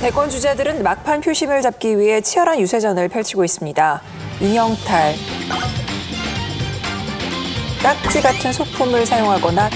대권 주자들은 막판 표심을 잡기 위해 치열한 유세전을 펼치고 있습니다. 인형탈, 딱지 같은 소품을 사용하거나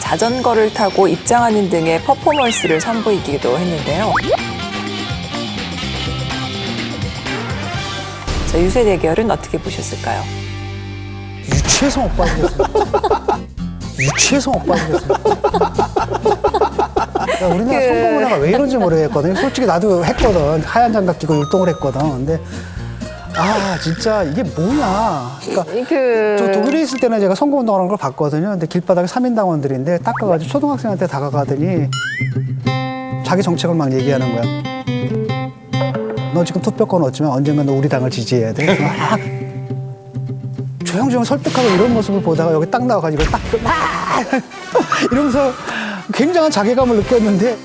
자전거를 타고 입장하는 등의 퍼포먼스를 선보이기도 했는데요. 자, 유세 대결은 어떻게 보셨을까요? 유치해서 못 빠지겠어요. 유치해서 못 빠지겠어요. 우리나라 선거 문화가 왜 이런지 모르겠거든요. 솔직히 나도 했거든. 하얀 장갑 끼고 율동을 했거든. 근데 진짜 이게 뭐냐. 그러니까 저 독일에 있을 때는 제가 선거운동하는 걸 봤거든요. 근데 길바닥에 3인당원들인데 닦아가지고 초등학생한테 다가가더니 자기 정책을 막 얘기하는 거야. 너 지금 투표권 얻지만 언젠가 너 우리 당을 지지해야 돼. 조용조용 설득하고 이런 모습을 보다가 여기 딱 나와가지고 딱 이러면서 굉장한 자괴감을 느꼈는데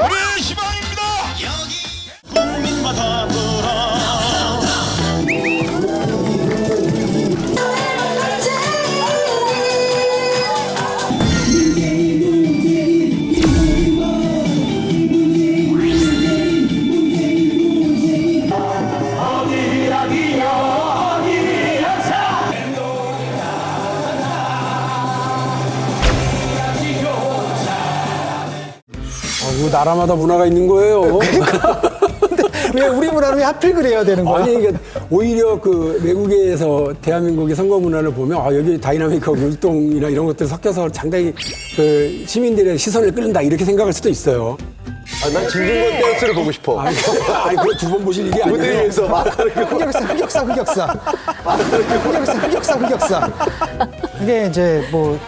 우리의 희망입니다. 국민마다 나라마다 문화가 있는 거예요. 근데 왜 우리 문화는 왜 하필 그래야 되는 거야? 아니, 이게 오히려 그 외국에서 대한민국의 선거 문화를 보면 여기 다이나믹하고 율동이나 이런 것들 섞여서 상당히 그 시민들의 시선을 끌는다 이렇게 생각할 수도 있어요. 난 진중권 댄스를 보고 싶어. 아니, 그거 두 번 보실 일이 아니에요. 무대 위에서 막 흑역사. 이게 이제 뭐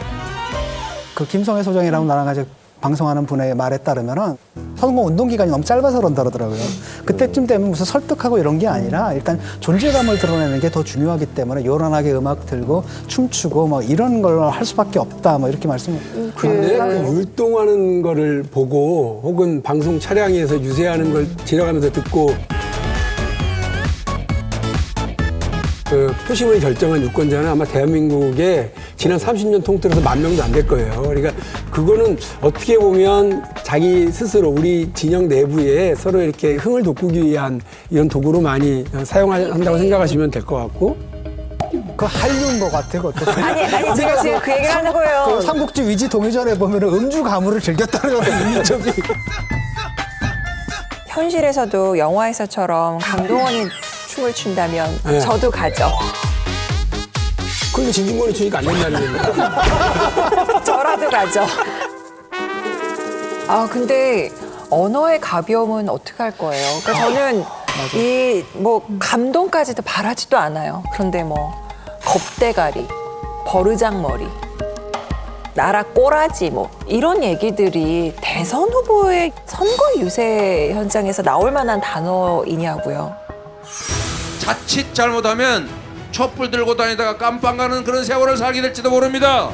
그 김성애 소장이라고 나랑 같이 방송하는 분의 말에 따르면은 선거 운동 기간이 너무 짧아서 그런다 그러더라고요. 그때쯤 되면 무슨 설득하고 이런 게 아니라 일단 존재감을 드러내는 게 더 중요하기 때문에 요란하게 음악 들고 춤추고 뭐 이런 걸 할 수밖에 없다 뭐 이렇게 말씀을. 근데 그 율동하는 거를 보고 혹은 방송 차량에서 유세하는 걸 지나가면서 듣고 그 표심을 결정한 유권자는 아마 대한민국의 지난 30년 통틀어서 10,000명도 안 될 거예요. 그러니까 그거는 어떻게 보면 자기 스스로 우리 진영 내부에 서로 이렇게 흥을 돋구기 위한 이런 도구로 많이 사용한다고 생각하시면 될 것 같고. 그 한류인 것 같아, 그것도. 아니, 제가 지금 그 얘기를 하는 거예요. 그 삼국지 위지 동의전에 보면은 음주 가무를 즐겼다는 의미적인. 현실에서도 영화에서처럼 강동원이 춤을 춘다면 네. 저도 가죠. 그런데 진중권이 추니까 안 된다는 얘기입니다. 저라도 가죠. 근데 언어의 가벼움은 어떻게 할 거예요? 그러니까 저는 이 뭐 감동까지도 바라지도 않아요. 그런데 뭐 겁대가리, 버르장머리, 나라 꼬라지 뭐 이런 얘기들이 대선 후보의 선거 유세 현장에서 나올 만한 단어이냐고요. 자칫 잘못하면 촛불 들고 다니다가 깜빵 가는 그런 세월을 살게 될지도 모릅니다.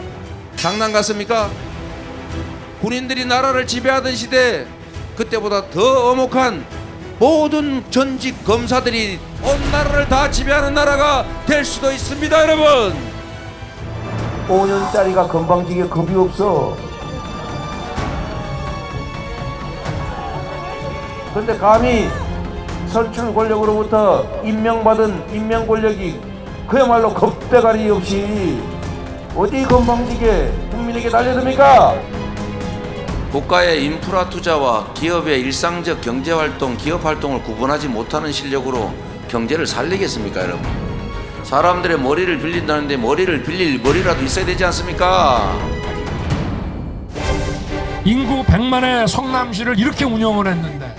장난 같습니까? 군인들이 나라를 지배하던 시대, 그때보다 더 엄혹한 모든 전직 검사들이 온 나라를 다 지배하는 나라가 될 수도 있습니다, 여러분. 5년짜리가 건방지게 겁이 없어. 근데 감히 선출 권력으로부터 임명받은 임명 권력이 그야말로 겁대가리 없이 어디 건방지게 국민에게 달려듭니까? 국가의 인프라 투자와 기업의 일상적 경제활동, 기업활동을 구분하지 못하는 실력으로 경제를 살리겠습니까, 여러분? 사람들의 머리를 빌린다는데 머리를 빌릴 머리라도 있어야 되지 않습니까? 인구 100만의 성남시를 이렇게 운영을 했는데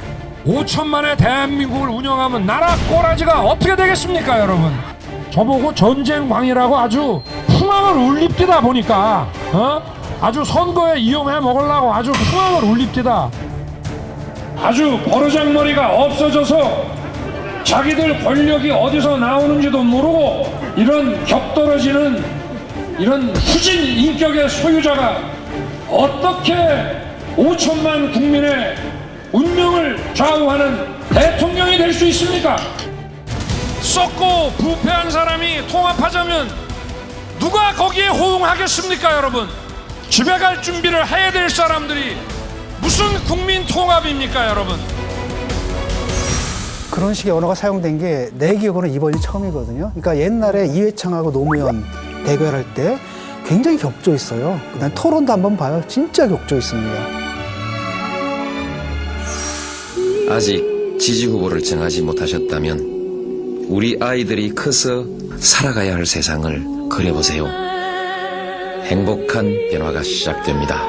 5천만의 대한민국을 운영하면 나라 꼬라지가 어떻게 되겠습니까, 여러분? 저보고 전쟁광이라고 아주 풍악을 울립디다 보니까 아주 선거에 이용해 먹으려고 아주 풍악을 울립디다. 아주 버르장머리가 없어져서 자기들 권력이 어디서 나오는지도 모르고 이런 격떨어지는 이런 후진 인격의 소유자가 어떻게 5천만 국민의 운명을 좌우하는 대통령이 될 수 있습니까? 썩고 부패한 사람이 통합하자면 누가 거기에 호응하겠습니까, 여러분? 집에 갈 준비를 해야 될 사람들이 무슨 국민 통합입니까, 여러분? 그런 식의 언어가 사용된 게 내 기억으로는 이번이 처음이거든요. 그러니까 옛날에 이회창하고 노무현 대결할 때 굉장히 격조했어요. 그다음 토론도 한번 봐요. 진짜 격조했습니다. 아직 지지 후보를 정하지 못하셨다면 우리 아이들이 커서 살아가야 할 세상을 그려보세요. 행복한 변화가 시작됩니다.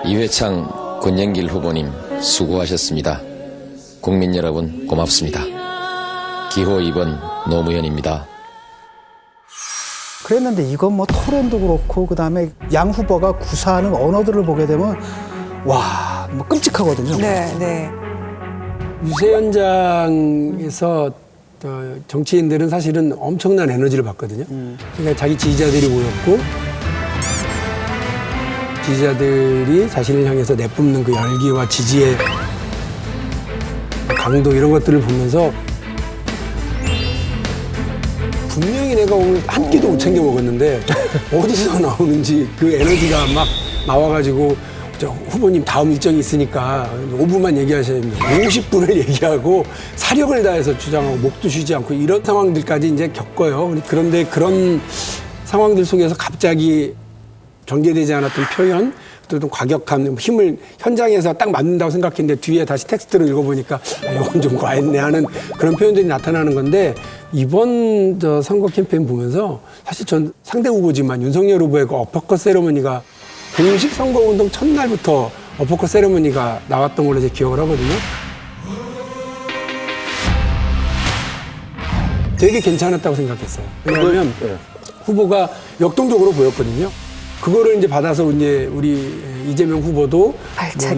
이회창, 권영길 후보님 수고하셨습니다. 국민 여러분 고맙습니다. 기호 2번 노무현입니다. 그랬는데 이건 뭐 토론도 그렇고 그다음에 양 후보가 구사하는 언어들을 보게 되면 와, 뭐 끔찍하거든요. 네, 네. 유세 현장에서 정치인들은 사실은 엄청난 에너지를 받거든요. 그러니까 자기 지지자들이 모였고 지지자들이 자신을 향해서 내뿜는 그 열기와 지지의 강도 이런 것들을 보면서 분명히 내가 오늘 한 끼도 못 챙겨 먹었는데 어디서 나오는지 그 에너지가 막 나와가지고 저 후보님 다음 일정이 있으니까 5분만 얘기하셔야 됩니다. 50분을 얘기하고 사력을 다해서 주장하고 목도 쉬지 않고 이런 상황들까지 이제 겪어요. 그런데 그런 상황들 속에서 갑자기 전개되지 않았던 표현, 또 과격한 힘을 현장에서 딱 맞는다고 생각했는데 뒤에 다시 텍스트를 읽어보니까 이건 좀 과했네 하는 그런 표현들이 나타나는 건데 이번 저 선거 캠페인 보면서 사실 전 상대 후보지만 윤석열 후보의 그 어퍼컷 세레머니가 공식 선거운동 첫날부터 어퍼컷 세레머니가 나왔던 걸로 제 기억을 하거든요. 되게 괜찮았다고 생각했어요. 왜냐하면 후보가 역동적으로 보였거든요. 그거를 이제 받아서 이제 우리 이재명 후보도 뭐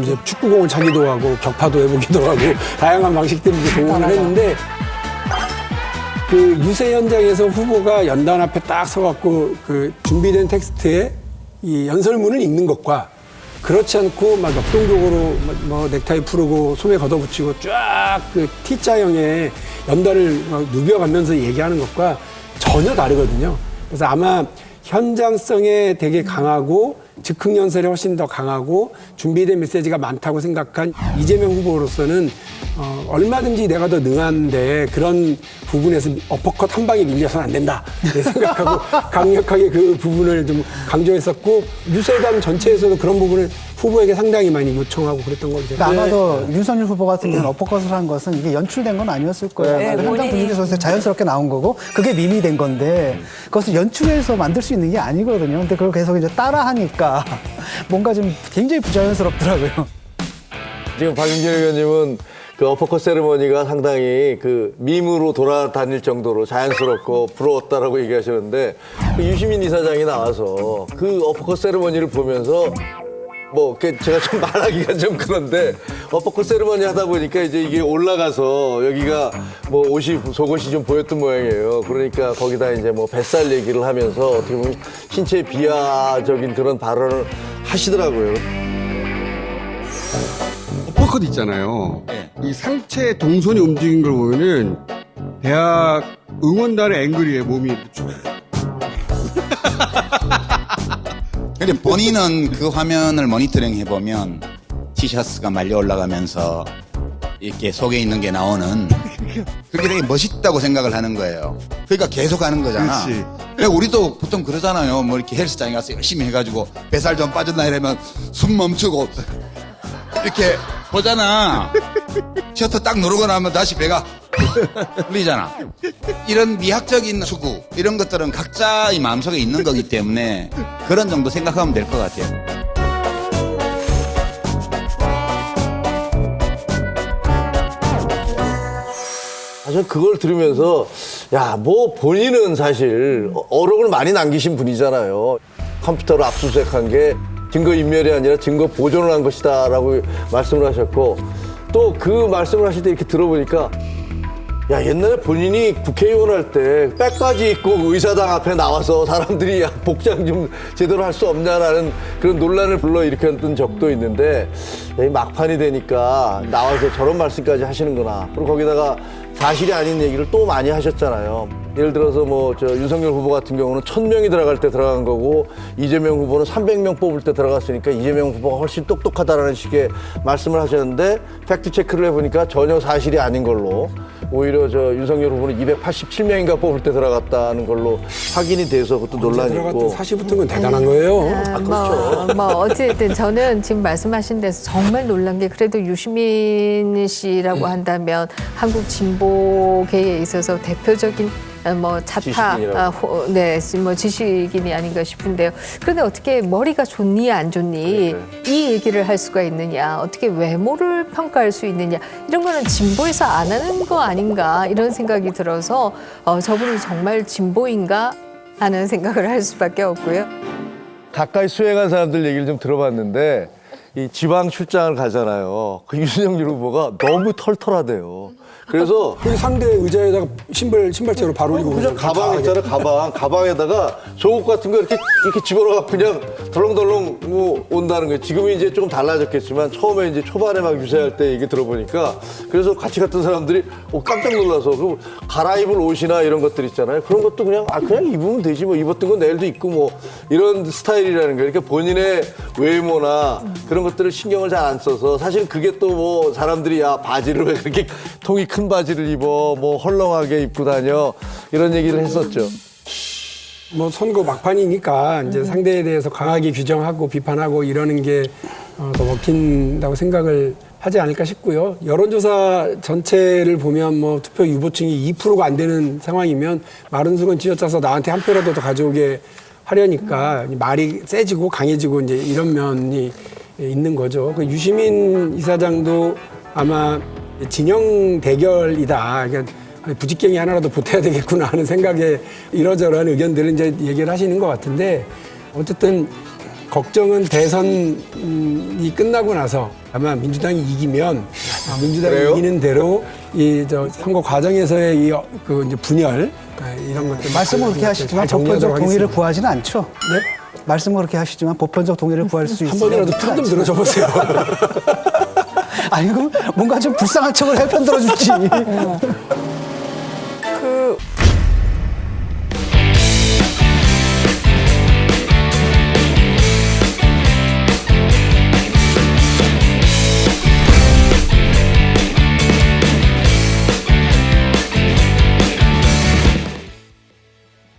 이제 축구공을 차기도 하고 격파도 해보기도 하고 다양한 방식들을 이제 동원을 했는데 그 유세 현장에서 후보가 연단 앞에 딱 서갖고 그 준비된 텍스트에 이 연설문을 읽는 것과 그렇지 않고 막 역동적으로 뭐 넥타이 풀고 소매 걷어붙이고 쫙 그 T자형의 연단을 막 누벼가면서 얘기하는 것과 전혀 다르거든요. 그래서 아마 현장성에 되게 강하고 즉흥 연설이 훨씬 더 강하고 준비된 메시지가 많다고 생각한 이재명 후보로서는 얼마든지 내가 더 능한데 그런 부분에서 어퍼컷 한 방에 밀려서는 안 된다 생각하고 강력하게 그 부분을 좀 강조했었고 유세단 전체에서도 그런 부분을 후보에게 상당히 많이 요청하고 그랬던 걸로 제가. 그러니까 아마도 윤석열 후보 같은 경우는 어퍼컷을 한 것은 이게 연출된 건 아니었을 거예요. 네, 현장 분위기 속에서 자연스럽게 나온 거고 그게 밈이 된 건데 그것을 연출해서 만들 수 있는 게 아니거든요. 근데 그걸 계속 이제 따라하니까 뭔가 좀 굉장히 부자연스럽더라고요. 지금 박윤길 의원님은 그 어퍼컷 세레머니가 상당히 그 밈으로 돌아다닐 정도로 자연스럽고 부러웠다라고 얘기하시는데 그 유시민 이사장이 나와서 그 어퍼컷 세레머니를 보면서 뭐 제가 좀 말하기가 좀 그런데 어퍼컷 세레머니 하다 보니까 이제 이게 올라가서 여기가 뭐 옷이 속옷이 좀 보였던 모양이에요. 그러니까 거기다 이제 뭐 뱃살 얘기를 하면서 어떻게 보면 신체 비하적인 그런 발언을 하시더라고요. 어퍼컷 있잖아요. 이 상체 동선이 움직인 걸 보면은 대학 응원단의 앵글이에요, 몸이. 근데 본인은 그 화면을 모니터링 해보면 티셔츠가 말려 올라가면서 이렇게 속에 있는 게 나오는 그게 되게 멋있다고 생각을 하는 거예요. 그러니까 계속 하는 거잖아. 그렇지. 그러니까 우리도 보통 그러잖아요. 뭐 이렇게 헬스장에 가서 열심히 해가지고 뱃살 좀 빠졌나 이러면 숨 멈추고 이렇게 보잖아. 셔터 딱 누르고 나면 다시 배가 풀리잖아. 이런 미학적인 추구 이런 것들은 각자의 마음속에 있는 거기 때문에 그런 정도 생각하면 될 것 같아요. 사실 그걸 들으면서 야, 뭐 본인은 사실 어록을 많이 남기신 분이잖아요. 컴퓨터로 압수수색한 게 증거인멸이 아니라 증거 보존을 한 것이다라고 말씀을 하셨고 또 그 말씀을 하실 때 이렇게 들어보니까 야, 옛날에 본인이 국회의원 할 때 백바지 입고 의사당 앞에 나와서 사람들이 야, 복장 좀 제대로 할 수 없냐라는 그런 논란을 불러일으켰던 적도 있는데 야, 이 막판이 되니까 나와서 저런 말씀까지 하시는구나. 그리고 거기다가 사실이 아닌 얘기를 또 많이 하셨잖아요. 예를 들어서 뭐 저 윤석열 후보 같은 경우는 1000명이 들어갈 때 들어간 거고 이재명 후보는 300명 뽑을 때 들어갔으니까 이재명 후보가 훨씬 똑똑하다라는 식의 말씀을 하셨는데 팩트 체크를 해보니까 전혀 사실이 아닌 걸로 오히려 저 윤석열 후보는 287명인가 뽑을 때 들어갔다는 걸로 확인이 돼서 그것도 논란이 있고. 40부터는 건 대단한 거예요. 그렇죠. 뭐 어쨌든 저는 지금 말씀하신 데서 정말 놀란 게 그래도 유시민 씨라고 한다면 한국 진보계에 있어서 대표적인 뭐 자타 뭐 지식인이 아닌가 싶은데요. 그런데 어떻게 머리가 좋니 안 좋니 이 얘기를 할 수가 있느냐, 어떻게 외모를 평가할 수 있느냐, 이런 거는 진보에서 안 하는 거 아닌가 이런 생각이 들어서 저분이 정말 진보인가 하는 생각을 할 수밖에 없고요. 가까이 수행한 사람들 얘기를 좀 들어봤는데 이 지방 출장을 가잖아요. 그 윤석열 후보가 너무 털털하대요. 그래서 그 상대 의자에다가 신발째로 바로 올리고 그냥 가방 있잖아, 가방에다가 속옷 같은 거 이렇게 집어넣어 그냥 덜렁덜렁 뭐 온다는 거예요. 지금은 이제 조금 달라졌겠지만 처음에 이제 초반에 막 유세할 때 얘기 들어보니까 그래서 같이 갔던 사람들이 깜짝 놀라서 그 갈아입을 옷이나 이런 것들 있잖아요. 그런 것도 그냥 입으면 되지 뭐 입었던 건 내일도 입고 뭐 이런 스타일이라는 거예요. 그러니까 본인의 외모나 그런 것들을 신경을 잘 안 써서 사실 그게 또 뭐 사람들이 야 바지를 왜 그렇게 통이 큰 바지를 입어 뭐 헐렁하게 입고 다녀 이런 얘기를 했었죠. 뭐 선거 막판이니까 이제 상대에 대해서 강하게 규정하고 비판하고 이러는 게 더 먹힌다고 생각을 하지 않을까 싶고요. 여론조사 전체를 보면 뭐 투표 유보층이 2%가 안 되는 상황이면 마른 수건 쥐어짜서 나한테 한 표라도 더 가져오게 하려니까 말이 세지고 강해지고 이제 이런 면이 있는 거죠. 그 유시민 이사장도 아마 진영 대결이다. 그러니까 부직경이 하나라도 보태야 되겠구나 하는 생각에 이러저러한 의견들을 이제 얘기를 하시는 것 같은데 어쨌든 걱정은 대선이 끝나고 나서 아마 민주당이 이기면 민주당이 그래요? 이기는 대로 이 저 선거 과정에서의 이 그 이제 분열 이런 것들 말씀은 그렇게 하시지만 보편적 동의를 구하지는 않죠. 네? 말씀은 그렇게 하시지만 보편적 동의를 구할 수 한 있어요. 번이라도 편 좀 들어줘 보세요. 아니 그럼 뭔가 좀 불쌍한 척을 해 편 들어주지.